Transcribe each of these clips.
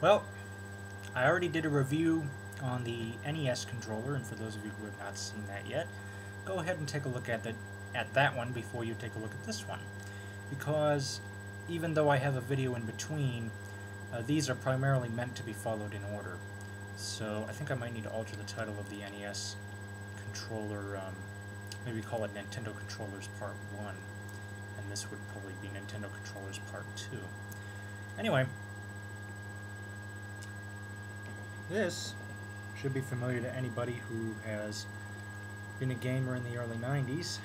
Well, I already did a review on the NES controller, and for those of you who have not seen that yet, go ahead and take a look at that one before you take a look at this one. Because even though I have a video in between, these are primarily meant to be followed in order. So I think I might need to alter the title of the NES controller, maybe call it Nintendo Controllers Part 1, and this would probably be Nintendo Controllers Part 2. Anyway, this should be familiar to anybody who has been a gamer in the early 90s.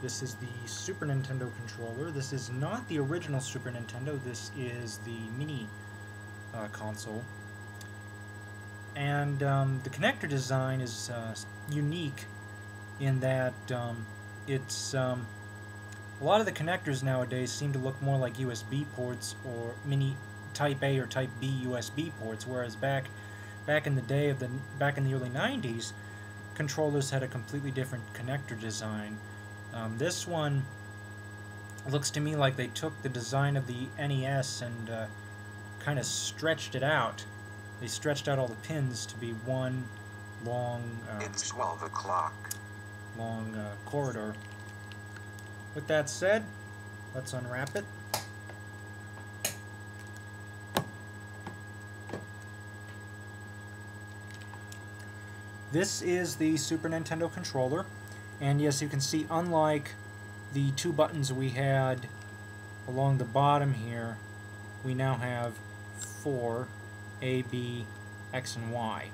This is the Super Nintendo controller. This is not the original Super Nintendo. This is the Mini console. And the connector design is unique in that it's a lot of the connectors nowadays seem to look more like USB ports or mini Type A or Type B USB ports, whereas back in the day back in the early 90s, controllers had a completely different connector design. This one looks to me like they took the design of the NES and kind of stretched it out. They stretched out all the pins to be one long it's 12 o'clock. Long corridor. With that said, let's unwrap it. This is the Super Nintendo controller, and yes, you can see, unlike the two buttons we had along the bottom here, we now have 4 A, B, X, and Y.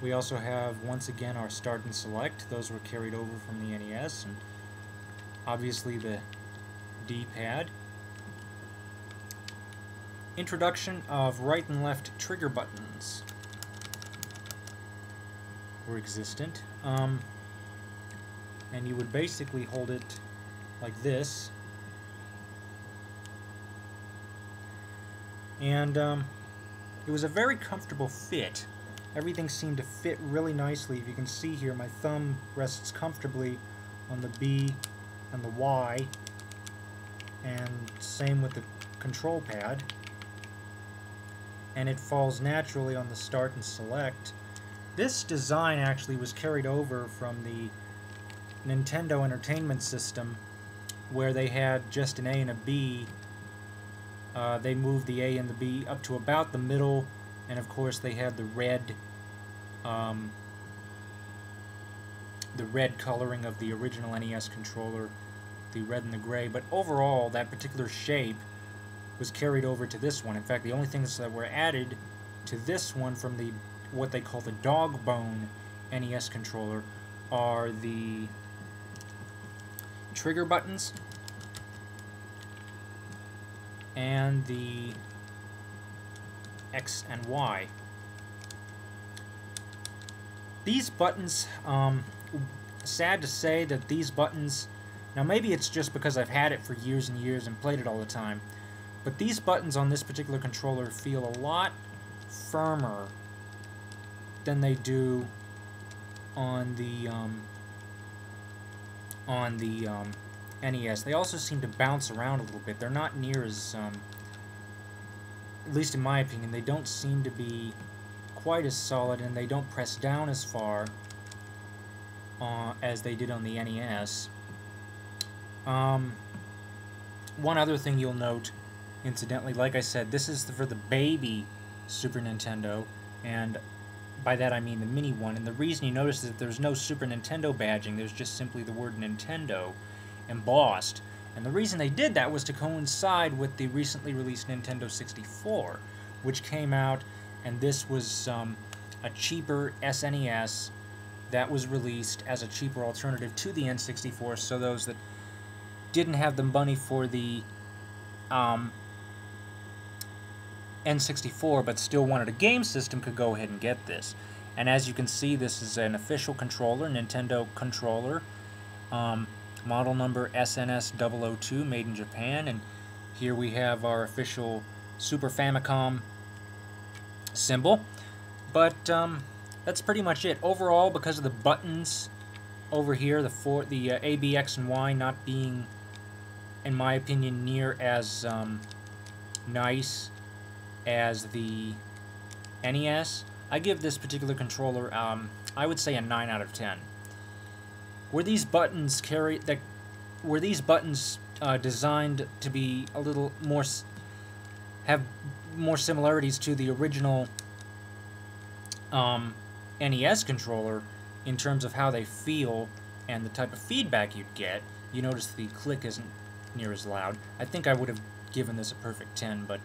We also have, once again, our start and select. Those were carried over from the NES, and obviously the D-pad. Introduction of right and left trigger buttons were existent, and you would basically hold it like this, and it was a very comfortable fit. Everything seemed to fit really nicely. If you can see here, my thumb rests comfortably on the B and the Y, and same with the control pad, and it falls naturally on the start and select. This design actually was carried over from the Nintendo Entertainment System, where they had just an A and a B. They moved the A and the B up to about the middle, and of course they had the red coloring of the original NES controller, the red and the gray. But overall, that particular shape was carried over to this one. In fact, the only things that were added to this one from the what they call the dog bone NES controller are the trigger buttons and the X and Y. These buttons, sad to say that these buttons, now maybe it's just because I've had it for years and years and played it all the time, but these buttons on this particular controller feel a lot firmer than they do on the NES. They also seem to bounce around a little bit. They're not near as, at least in my opinion, they don't seem to be quite as solid, and they don't press down as far as they did on the NES. One other thing you'll note, incidentally, like I said, this is for the baby Super Nintendo, and by that I mean the mini one, and the reason you notice is that there's no Super Nintendo badging, there's just simply the word Nintendo embossed. And the reason they did that was to coincide with the recently released Nintendo 64, which came out, and this was a cheaper SNES that was released as a cheaper alternative to the N64, so those that didn't have the money for the N64 but still wanted a game system could go ahead and get this. And as you can see, this is an official controller, Nintendo controller, model number SNS002, made in Japan, and here we have our official Super Famicom symbol. But that's pretty much it. Overall, because of the buttons over here, the A, B, X, and Y not being in my opinion, near as nice as the NES. I give this particular controller, I would say a 9 out of 10. Were these buttons designed to be a little more, have more similarities to the original NES controller in terms of how they feel and the type of feedback you'd get. You notice the click isn't near as loud. I think I would have given this a perfect 10, but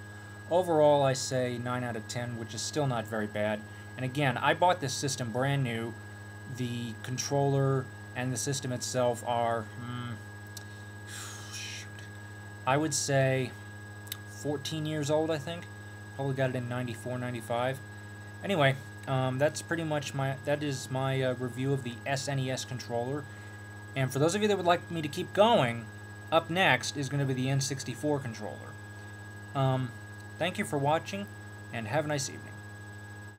overall I say 9 out of 10, which is still not very bad. And again, I bought this system brand new. The controller and the system itself are, I would say 14 years old, I think. Probably got it in 94, 95. Anyway, that's pretty much my review of the SNES controller. And for those of you that would like me to keep going, up next is going to be the N64 controller. Thank you for watching, and have a nice evening.